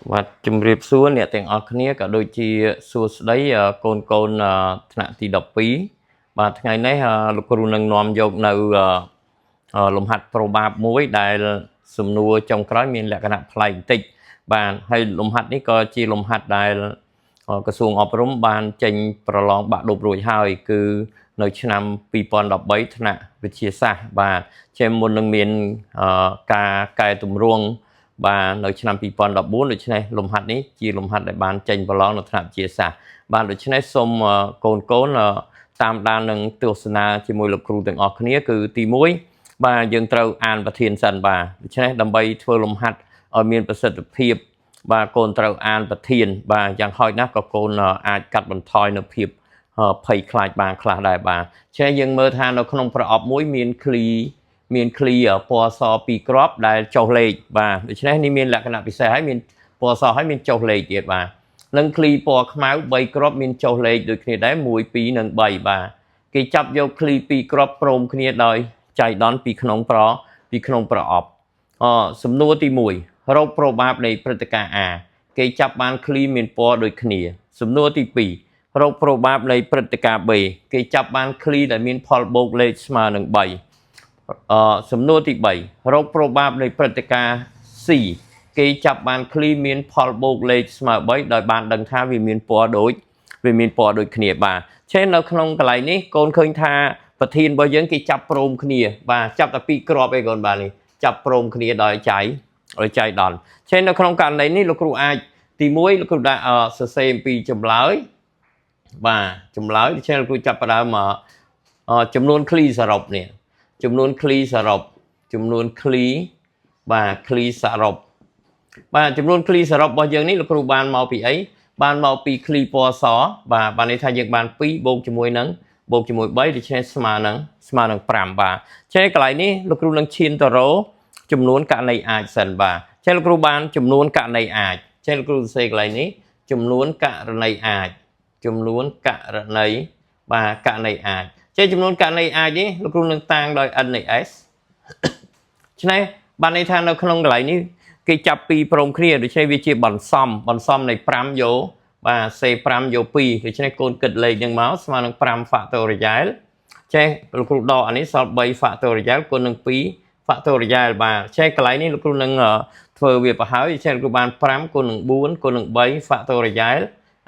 và chùm riệp xuống nè tiền ở khía cả đôi chi xua đấy côn thằng thì độc phí và ngày nay lục rù nâng nòm dọc nâu lồng hạt pro bạp muối đại sum nua trong cái miền lệ cái nạp lại tịch và hay lồng hạtนี้ก็chi lồng hạt đại กระทรวงអប់រំបានចេញប្រឡងបាក់ឌុបរួចហើយគឺនៅឆ្នាំ2013ថ្នាក់វិទ្យាសាស្ត្របាទជាមុននឹងមានការកែតម្រង់បាទនៅឆ្នាំ2014ដូច្នេះលំហាត់នេះជាលំហាត់ដែលបានចេញប្រឡងនៅថ្នាក់វិទ្យាសាស្ត្របាទដូច្នេះសូមកូនកូនតាមដាននឹងទស្សនាជាមួយលោកគ្រូទាំងអស់គ្នាគឺទី1បាទយើងត្រូវអានប្រធានសិនបាទដូច្នេះដើម្បីធ្វើលំហាត់ឲ្យមានប្រសិទ្ធភាពបាទកូនត្រូវអានប្រធានបាទយ៉ាងហោចណាស់ក៏កូនអាចកាត់បន្ថយនៅភាពភ័យខ្លាចបានខ្លះដែរបាទចឹងយើងមើលថានៅក្នុងប្រអប់មួយមានឃ្លីពណ៌ស2គ្រាប់ដែលចុះលេខបាទដូច្នេះនេះមានលក្ខណៈពិសេសហើយមានពណ៌សហើយមានចុះលេខទៀតបាទនិងឃ្លីពណ៌ខ្មៅ3គ្រាប់មានចុះលេខដូចគ្នាដែរ1 2និង3បាទគេចាប់យកឃ្លី2គ្រាប់ព្រមគ្នាដោយចៃដន្យពីក្នុងប្រអប់សំណួរទី1រកប្របាបនៃព្រឹត្តិការណ៍ A គេចាប់បានឃ្លីមានពណ៌ដូចគ្នាសំណួរទី2រកប្របាបនៃព្រឹត្តិការណ៍ B គេចាប់បានឃ្លីដែលមានផលបូកលេខស្មើនឹង3សំណួរទី3រកប្របាបនៃព្រឹត្តិការណ៍ C គេចាប់បានឃ្លីមានផលបូកលេខស្មើ3ដោយបានដឹងថាវាមានពណ៌ដូចគ្នាបាទឆេនៅក្នុងកន្លែងនេះកូនឃើញថាប្រធានរបស់យើងគេចាប់ព្រមគ្នាបាទចាប់តែ2គ្រាប់ឯងកូនបាទនេះចាប់ព្រមគ្នាដោយចៃដន្យឆេនៅក្នុងករណីនេះលោកគ្រូអាចទី1លោកគ្រូដាក់សរសេរអំពីចម្លើយបាទចម្លើយដូច្នេះលោកគ្រូចាប់ផ្ដើមចំនួនឃ្លីសរុបនេះចំនួនឃ្លីសរុបបាទឃ្លីសរុបបាទចំនួនឃ្លីសរុបរបស់យើងនេះលោកគ្រូបានមកពីអីបានមកពីឃ្លីពណ៌សបាទបានន័យថាយើងបាន2បូកជាមួយ3ដូច្នេះស្មើនឹង5បាទចឹងកន្លែងនេះលោកគ្រូនឹងឈានទៅរកចំនួនករណីអាចសិនបាទចឹងលោកគ្រូបានចំនួនករណីអាចចឹងលោកគ្រូសរសេរកន្លែងនេះចំនួនករណីអាចបាទករណីអាចចឹងចំនួនករណីអាចនេះលោកគ្រូនឹងតាំងដោយ n នៃ s ឆ្នេះបានន័យថានៅក្នុងកន្លែងនេះគេចាប់ពីព្រមគ្នាដូច្នេះវាជាបន្សំនៃ5យកបាទ C5 យក2ដូច្នេះកូនគិតលេខនឹងមកស្មើនឹង5 factorial ចេះលោកគ្រូដកអានេះសល់3 factorial គុណនឹង2 factorial បាទចេះកន្លែងនេះលោកគ្រូនឹងធ្វើវាប្រហើយចេះលោកគ្រូបាន5គុណនឹង4គុណនឹង3 factorial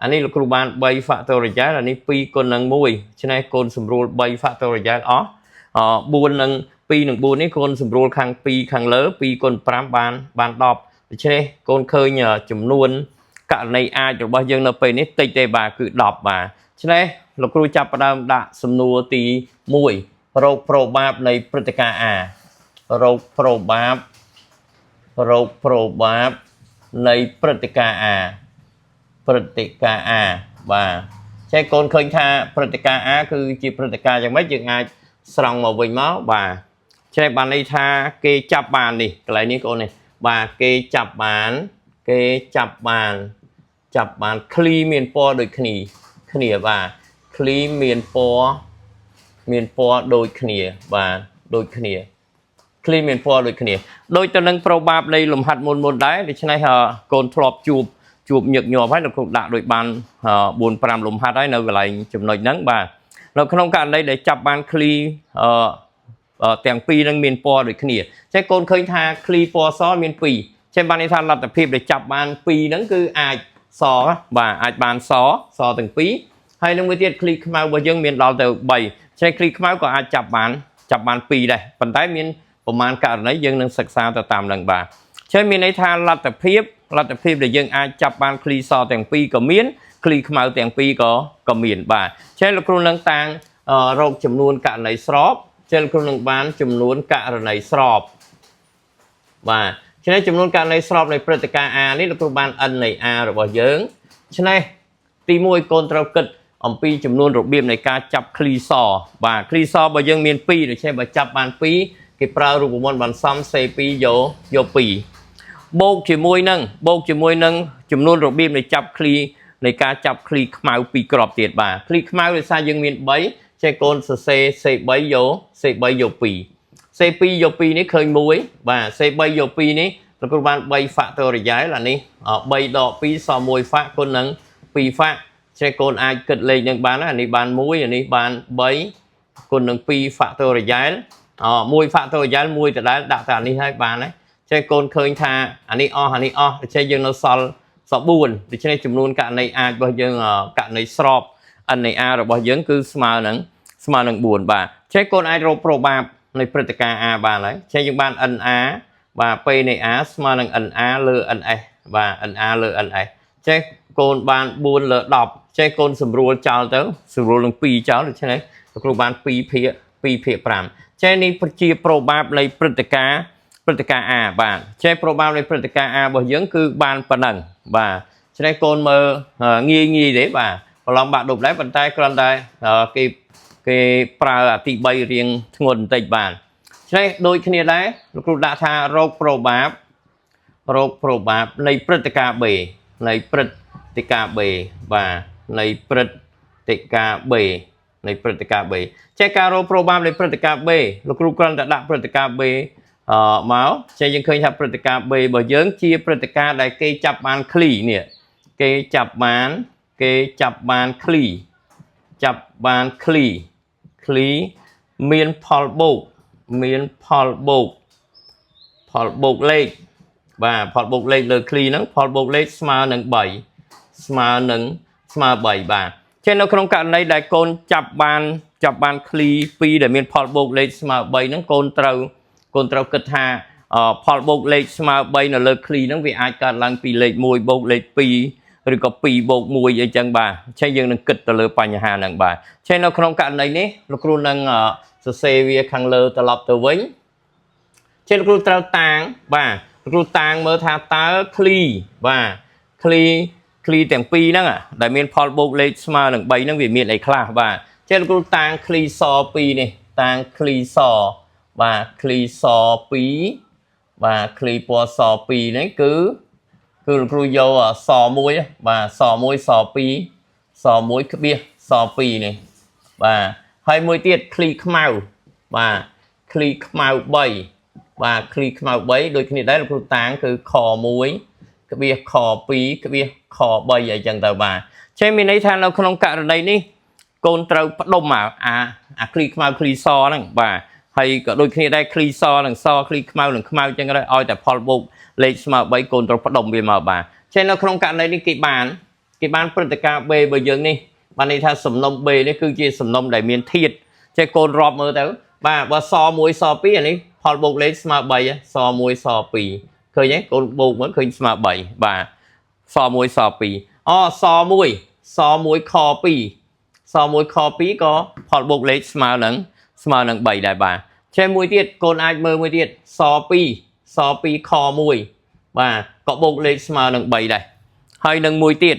អានេះលោកគ្រូបាន3 factorial អានេះ2គុណនឹង1ច្នេះកូនសម្រួល3 factorial អស់4នឹង2នឹង4នេះកូនសម្រួលខាង2ខាងលើ2គុណ5បាន10ដូច្នេះកូនឃើញចំនួនករណីអាចរបស់យើងនៅពេលនេះតិចទេបាទគឺ10បាទច្នេះលោកគ្រូចាប់ផ្ដើមដាក់សំណួរទី1រកប្របាបនៃព្រឹត្តិការណ៍ A រកប្របាបនៃព្រឹត្តិការណ៍ A បាទចេះកូនឃើញថាព្រឹត្តិការណ៍ A គឺជាព្រឹត្តិការណ៍យ៉ាងម៉េចយើងអាចស្រង់មកវិញមកបាទចេះបានន័យថាគេចាប់បាននេះកន្លែងនេះកូននេះបាទគេចាប់បានឃ្លីមានពណ៌ដូចគ្នាបាទឃ្លីមានពណ៌ដូចគ្នាបាទដូចគ្នាឃ្លីមានពណ៌ដូចគ្នាដូចទៅនឹងប្របាបនៃលំហាត់មុនដែរដូច្នេះកូនធ្លាប់ជួបញឹកញាប់ហើយលោកគ្រូដាក់ដូចបាន4-5លំហាត់ហើយនៅកន្លែងចំណុចហ្នឹងបាទនៅក្នុងករណីដែលចាប់បានឃ្លីទាំងពីរនឹងមានពណ៌ដូចគ្នាចេះកូនឃើញថាឃ្លីពណ៌សមាន2ចេះបានន័យថាលទ្ធភាពដែលចាប់បាន2ហ្នឹងគឺអាចសបាទអាចបានសទាំងពីរហើយនឹងមួយទៀតឃ្លីខ្មៅរបស់យើងមានដល់ទៅ3ចេះឃ្លីខ្មៅក៏អាចចាប់បាន2ដែរប៉ុន្តែមានប្រមាណករណីយើងនឹងសិក្សាទៅតាមនឹងបាទចេះមានន័យថាលទ្ធភាពដែលយើងអាចចាប់បានឃ្លីសទាំងពីរក៏មានឃ្លីខ្មៅទាំងពីរក៏មានបាទចេះលោកគ្រូនឹងតាំងរកចំនួនករណីស្របចេះលោកគ្រូនឹងបានចំនួនករណីស្របបាទฉะนั้นចំនួនករណីស្របនៃព្រឹត្តិការណ៍ A នេះលោកគ្រូបាន n នៃ A របស់យើងฉะนั้นទី1កូនត្រូវគិតអំពីចំនួនរបៀបនៃការចាប់ឃ្លីសបាទឃ្លីសរបស់យើងមាន2ដូច្នេះបើចាប់បាន2គេប្រើរូបមន្តបន្សំ C2 យក2បូកជាមួយនឹងចំនួនរបៀបនៃចាប់ឃ្លីនៃការចាប់ឃ្លីខ្មៅ2គ្រាប់ទៀតបាទឃ្លីខ្មៅដោយសារយើងមាន3ចេះកូនសរសេរ C3 យក2 C2 យក2នេះឃើញ1បាទ C3 យក2នេះ លោកគ្រូបាន3 factorial អានេះ3ដក2សល់1 fact គុណនឹង2 fact ចេះកូនអាចគិតលេខនឹងបានអានេះបាន1អានេះបាន3គុណនឹង2 factorial 1 factorial 1ដដែលដាក់តែអានេះហើយបានហើយចេះកូនឃើញថាអានេះអស់ដូច្នេះយើងនៅសល់4ដូច្នេះចំនួនករណីអាចរបស់យើងករណីស្រប NA របស់យើងគឺស្មើនឹង4បាទចេះកូនអាចរក probab នៃព្រឹត្តិការណ៍ A បានហើយចេះយើងបាន NA បាទ P នៃ A ស្មើនឹង NA លើ NS បាទ NA លើ NS ចេះកូនបាន4លើ10ចេះកូនសម្រួលចោលទៅសម្រួលនឹង2ចោលដូច្នេះលោកគ្រូបាន2ភាគ5ចេះនេះជា probab នៃព្រឹត្តិការណ៍ A បាទចេះ probab នៃព្រឹត្តិការណ៍ A របស់យើងគឺបានប៉ុណ្ណឹងបាទច្នេះកូនមើលងាយទេបាទប្រឡងបាក់ដប់ដែរប៉ុន្តែគ្រាន់តែគេប្រើអាទី3រៀងធ្ងន់បន្តិចបានច្នេះដូចគ្នាដែរលោកគ្រូដាក់ថារោគ probab នៃព្រឹត្តិការណ៍ B នៃព្រឹត្តិការណ៍ B បាទនៃព្រឹត្តិការណ៍ B នៃព្រឹត្តិការណ៍ B ចេះការរោគ probab នៃព្រឹត្តិការណ៍ B លោកគ្រូគ្រាន់តែដាក់ព្រឹត្តិការណ៍ B មកចេះយើងឃើញថាព្រឹត្តិការណ៍ B របស់យើងជាព្រឹត្តិការណ៍ដែលគេចាប់បានឃ្លីនេះគេចាប់បានឃ្លីមានផលបូកលេខបាទផលបូកលេខលើឃ្លីហ្នឹងផលបូកលេខស្មើនឹង3ស្មើ3បាទចេះនៅក្នុងករណីដែលកូនចាប់បានឃ្លី2ដែលមានផលបូកលេខស្មើ3ហ្នឹងកូនត្រូវគិតថាផលបូកលេខស្មើ3នៅលើឃ្លីហ្នឹងវាអាចកើតឡើងពីលេខ1បូកលេខ2ឬក៏2បូក1អីចឹងបាទចេះយើងនឹងគិតទៅលើបញ្ហាហ្នឹងបាទចេះនៅក្នុងករណីនេះលោកគ្រូនឹងសរសេរវាខាងលើត្រឡប់ទៅវិញចេះលោកគ្រូត្រូវតាំងបាទលោកគ្រូតាំងមើលថាតើឃ្លីបាទឃ្លីទាំងពីរហ្នឹងដែលមានផលបូកលេខស្មើនឹង3ហ្នឹងវាមានអីខ្លះបាទចេះលោកគ្រូតាំងឃ្លីស2នេះតាំងឃ្លីសបាទឃ្លីស2បាទឃ្លីពណ៌ស2នេះគឺលោកគ្រូយកស1បាទស1ស2ស1ក្បៀស2នេះបាទហើយមួយទៀតឃ្លីខ្មៅបាទឃ្លីខ្មៅ3បាទឃ្លីខ្មៅ3ដូចគ្នាដែរលោកគ្រូតាំងគឺខ1ក្បៀសខ2ក្បៀសខ3អីចឹងទៅបាទចេះមានន័យថានៅក្នុងករណីនេះកូនត្រូវផ្ដុំអាឃ្លីខ្មៅឃ្លីសហ្នឹងបាទហើយក៏ដូចគ្នាដែរឃ្លីសនិងសឃ្លីខ្មៅនិងខ្មៅចឹងដែរឲ្យតែផលបូកលេខស្មើ3កូនត្រូវផ្ដុំវាមកបាទចេះនៅក្នុងករណីនេះគេបានព្រឹត្តិការណ៍ B របស់យើងនេះបានន័យថាសំណុំ B នេះគឺជាសំណុំដែលមានធាតុចេះកូនរាប់មើលទៅបាទបើស1ស2អានេះផលបូកលេខស្មើ3ស1ស2ឃើញទេកូនបូកមើលឃើញស្មើ3បាទស1ស2ស1ខ2ស1ខ2ក៏ផលបូកលេខស្មើនឹង3ដែរបាទចេះមួយទៀតកូនអាចមើលមួយទៀតស2ខ1បាទក៏បូកលេខស្មើនឹង3ដែរហើយនឹងមួយទៀត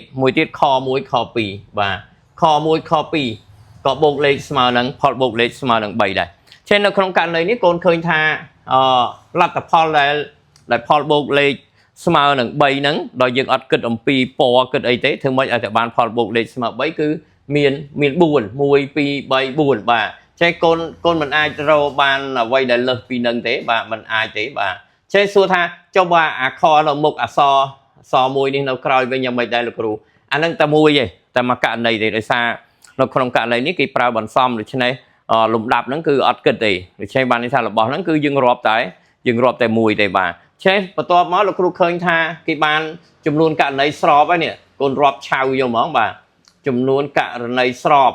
ខ1ខ2បាទខ1ខ2ក៏បូកលេខស្មើនឹងផលបូកលេខស្មើនឹង3ដែរចេះនៅក្នុងករណីនេះកូនឃើញថាលទ្ធផលដែលផលបូកលេខស្មើនឹង3ហ្នឹងដល់យើងអត់គិតអំពីពណ៌គិតអីទេធ្វើម៉េចឲ្យតែបានផលបូកលេខស្មើ3គឺមាន4 1 2 3 4បាទចេះកូនមិនអាចរកបានអ្វីដែលលើសពីនឹងទេបាទមិនអាចទេបាទចេះសួរថាចុះបើអាខនៅមុខអក្សរស1នេះនៅក្រោយវិញយ៉ាងម៉េចដែរលោកគ្រូអានឹងតែមួយទេតែមួយករណីទេដោយសារនៅក្នុងករណីនេះគេប្រើបន្សំដូច្នេះលំដាប់ហ្នឹងគឺអត់គិតទេដូច្នេះបានន័យថារបស់ហ្នឹងគឺយើងរាប់តែមួយទេបាទចេះបន្ទាប់មកលោកគ្រូឃើញថាគេបានចំនួនករណីស្របហើយនេះកូនរាប់ឆៅយកហ្មងបាទចំនួនករណីស្រប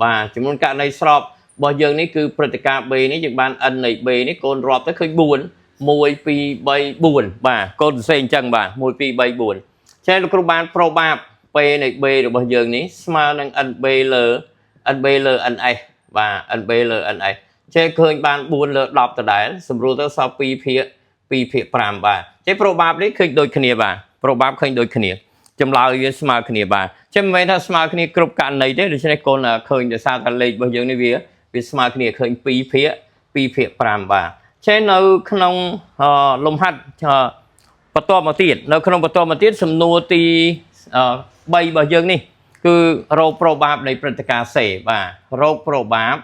បាទចំនួនករណីស្របរបស់យើងនេះគឺព្រឹត្តិការណ៍ B នេះយើងបាន n នៃ B នេះកូនរាប់ទៅឃើញ4 1 2 3 4បាទកូនសរសេរអញ្ចឹងបាទ1 2 3 4ចេះលោកគ្រូបាន probab P នៃ B របស់យើងនេះស្មើនឹង NB លើ NS បាទ NB លើ NS ចេះឃើញបាន4លើ10ដដែលសម្រួលទៅសល់2ភាគ5បាទចេះ probab នេះឃើញដូចគ្នាបាទ probab ឃើញដូចគ្នាចម្លើយវាស្មើគ្នាបាទចេះមិនមែនថាស្មើគ្នាគ្រប់ករណីទេដូច្នេះកូនឃើញដោយសារថាលេខរបស់យើងនេះវាស្មើគ្នាឃើញ2ភាគ5បាទចេះនៅក្នុងលំហាត់បន្ទាប់មកទៀតនៅក្នុងបន្ទាប់មកទៀតសំណួរទី3របស់យើងនេះគឺរោគ probab នៃព្រឹត្តិការណ៍ C បាទរោគ probab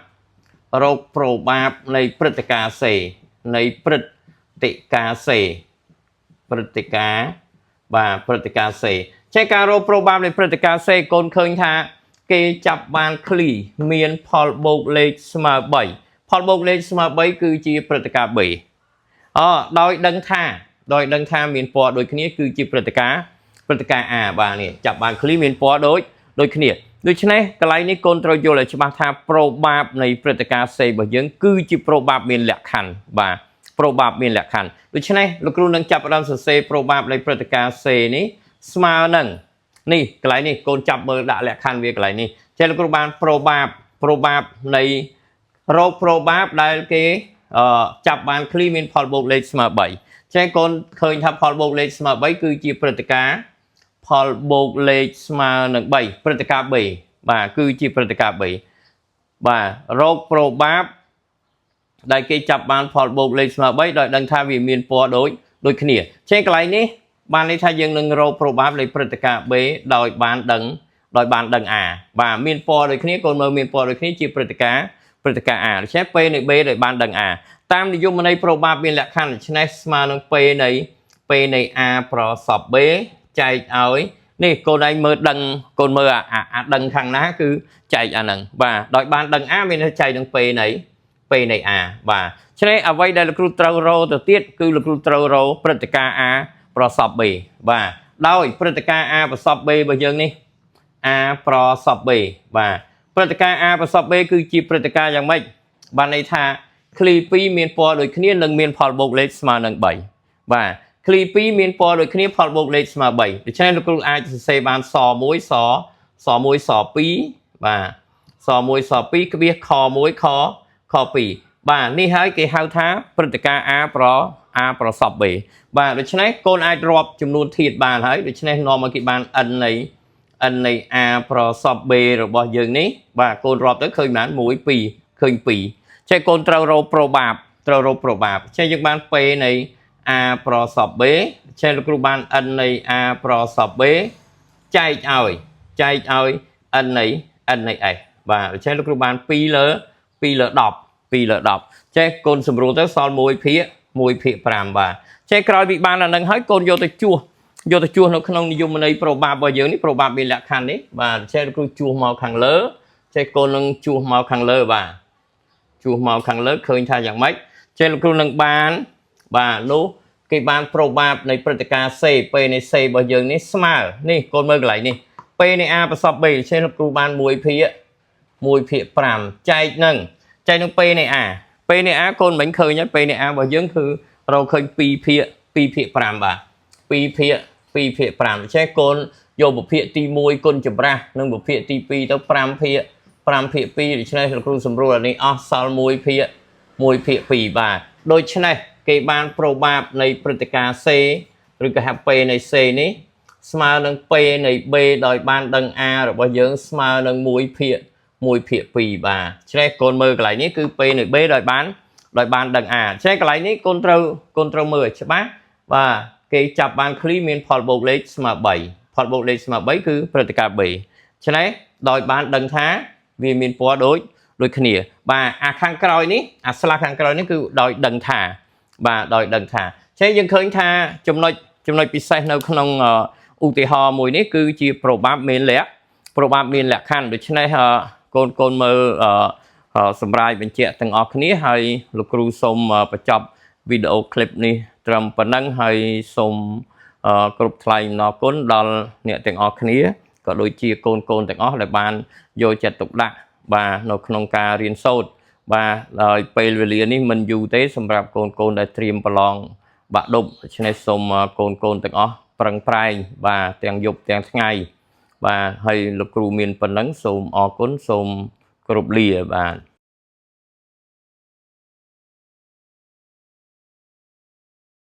នៃព្រឹត្តិការណ៍ C នៃព្រឹត្តិការណ៍ C ព្រឹត្តិការណ៍បាទព្រឹត្តិការណ៍សេចេះការរក probable នៃព្រឹត្តិការណ៍សេកូនឃើញថាគេចាប់បានឃ្លីមានផលបូកលេខស្មើ3ផលបូកលេខស្មើ3គឺជាព្រឹត្តិការណ៍ B ដោយដឹងថាមានពណ៌ដូចគ្នាគឺជាព្រឹត្តិការណ៍ A បាទនេះចាប់បានឃ្លីមានពណ៌ដូចគ្នាដូច្នេះកន្លែងនេះកូនត្រូវយល់ឲ្យច្បាស់ថា probable នៃព្រឹត្តិការណ៍ C របស់យើងគឺជា probable មានលក្ខខណ្ឌបាទ probable មានលក្ខខណ្ឌដូច្នេះលោកគ្រូនឹងចាប់ផ្ដើមសរសេរ probable នៃព្រឹត្តិការណ៍ C នេះស្មើនឹងនេះកន្លែងនេះកូនចាប់មើលដាក់លក្ខខណ្ឌវាកន្លែងនេះចេះលោកគ្រូបាន probable នៃរោគ probable ដែលគេចាប់បានឃ្លីមានផលបូកលេខស្មើ3ចេះកូនឃើញថាផលបូកលេខស្មើ3គឺជាព្រឹត្តិការណ៍ផលបូកលេខស្មើនឹង3ព្រឹត្តិការណ៍ B បាទគឺជាព្រឹត្តិការណ៍ B បាទរោគ probable ដែលគេចាប់បានផលបូកលេខស្មើ3ដោយដឹងថាវាមានពណ៌ដូចគ្នាចេះកន្លែងនេះបានន័យថាយើងនឹងរក probable នៃព្រឹត្តិការណ៍ B ដោយបានដឹង A បាទមានពណ៌ដូចគ្នាកូនមើលមានពណ៌ដូចគ្នាជាព្រឹត្តិការណ៍ A ដូច្នេះ P នៃ B ដោយបានដឹង A តាមនិយមន័យ probable មានលក្ខខណ្ឌដូច្នេះស្មើនឹង P នៃ A ប្រសព B ចែកឲ្យនេះកូនឯងមើលដឹងកូនមើលអាដឹងខាងណាគឺចែកអាហ្នឹងបាទដោយបានដឹង A មានន័យចែកនឹង P នៃ A បាទឆ្នេះអ្វីដែលលោកគ្រូត្រូវរកទៅទៀតគឺលោកគ្រូត្រូវរកព្រឹត្តិការណ៍ A ប្រសព B បាទដោយព្រឹត្តិការណ៍ A ប្រសព B របស់យើងនេះ A ប្រសព B បាទព្រឹត្តិការណ៍ A ប្រសព B គឺជាព្រឹត្តិការណ៍យ៉ាងម៉េចបានន័យថាឃ្លី2មានពណ៌ដូចគ្នានិងមានផលបូកលេខស្មើនឹង3បាទឃ្លី2មានពណ៌ដូចគ្នាផលបូកលេខស្មើ3ដូច្នេះលោកគ្រូអាចសរសេរបានស1ស2បាទស1ស2គ្រាសខ1ខ2បាទនេះហើយគេហៅថាព្រឹត្តិការណ៍ A ប្រសព B បាទដូច្នេះកូនអាចរាប់ចំនួនធាតុបានហើយដូច្នេះនាំមកគេបាន n នៃ A ប្រសព B របស់យើងនេះបាទកូនរាប់ទៅឃើញបាន1 2ឃើញ2ចេះកូនត្រូវរក probable ចេះយើងបាន P នៃ A ប្រសព B ចេះលោកគ្រូបាន n នៃ A ប្រសព B ចែកឲ្យ n នៃ S បាទដូច្នេះលោកគ្រូបាន2លើ10ចេះកូនសម្រួលទៅសល់1ភាគ5បាទចេះក្រោយពីបានអានឹងហើយកូនយកទៅជួសនៅក្នុងនិយមន័យ probable របស់យើងនេះ probable មានលក្ខខណ្ឌនេះបាទចេះលោកគ្រូជួសមកខាងលើចេះកូននឹងជួសមកខាងលើបាទជួសមកខាងលើឃើញថាយ៉ាងម៉េចចេះលោកគ្រូនឹងបានបាទនោះគេបាន probable នៃព្រឹត្តិការណ៍ C ពេលនៃ C របស់យើងនេះស្មើនេះកូនមើលកន្លែងនេះពេលនៃ A ប្រសព B ចេះលោកគ្រូបាន1ភាគ5ចែកនឹងពេលនៃ A ពេលនៃ A កូនមិនឃើញហើយពេលនៃ A របស់យើងគឺរកឃើញ2ភាគ5បាទ2ភាគ5ចេះកូនយកប្រភេទទី1គុណចម្រាស់និងប្រភេទទី2ទៅ5ភាគ2ដូច្នេះលោកគ្រូសម្រួលអានេះអស់សល់1ភាគ2បាទដូច្នេះគេបាន probable នៃព្រឹត្តិការណ៍ C ឬក៏ហៅ P នៃ C នេះស្មើនឹង P នៃ B ដោយបានដឹង A របស់យើងស្មើនឹង1ភាគ2បាទច្នេះកូនមើលកន្លែងនេះគឺ P នៃ B ដោយបានដឹង A ច្នេះកន្លែងនេះកូនត្រូវមើលឲ្យច្បាស់បាទគេចាប់បានឃ្លីមានផលបូកលេខស្មើ3ផលបូកលេខស្មើ3គឺព្រឹត្តិការណ៍ B ច្នេះដោយបានដឹងថាវាមានពណ៌ដូចគ្នាបាទអាខាងក្រោយនេះអាស្លាកខាងក្រោយនេះគឺដោយដឹងថាបាទដោយដឹងថាចេះយើងឃើញថាចំណុចពិសេសនៅក្នុងឧទាហរណ៍មួយនេះគឺជា probable មានលក្ខខណ្ឌដូច្នេះកូនមើលសម្រាប់បញ្ជាក់ទាំងអស់គ្នាហើយលោកគ្រូសូមបញ្ចប់វីដេអូឃ្លីបនេះត្រឹមប៉ុណ្ណឹងហើយសូមគ្រប់ថ្លែងអំណរគុណដល់អ្នកទាំងអស់គ្នាក៏ដូចជាកូនទាំងអស់ដែលបានយកចិត្តទុកដាក់បាទនៅក្នុងការរៀនសូត្របាទដោយពេលវេលានេះមិនយូរទេសម្រាប់កូនដែលត្រៀមប្រឡងបាក់ឌុបដូច្នេះសូមកូនទាំងអស់ប្រឹងប្រែងបាទទាំងយប់ទាំងថ្ងៃបាទហើយលោកគ្រូមានប៉ុណ្ណឹងសូមអរគុណសូមគោរពលាបាទ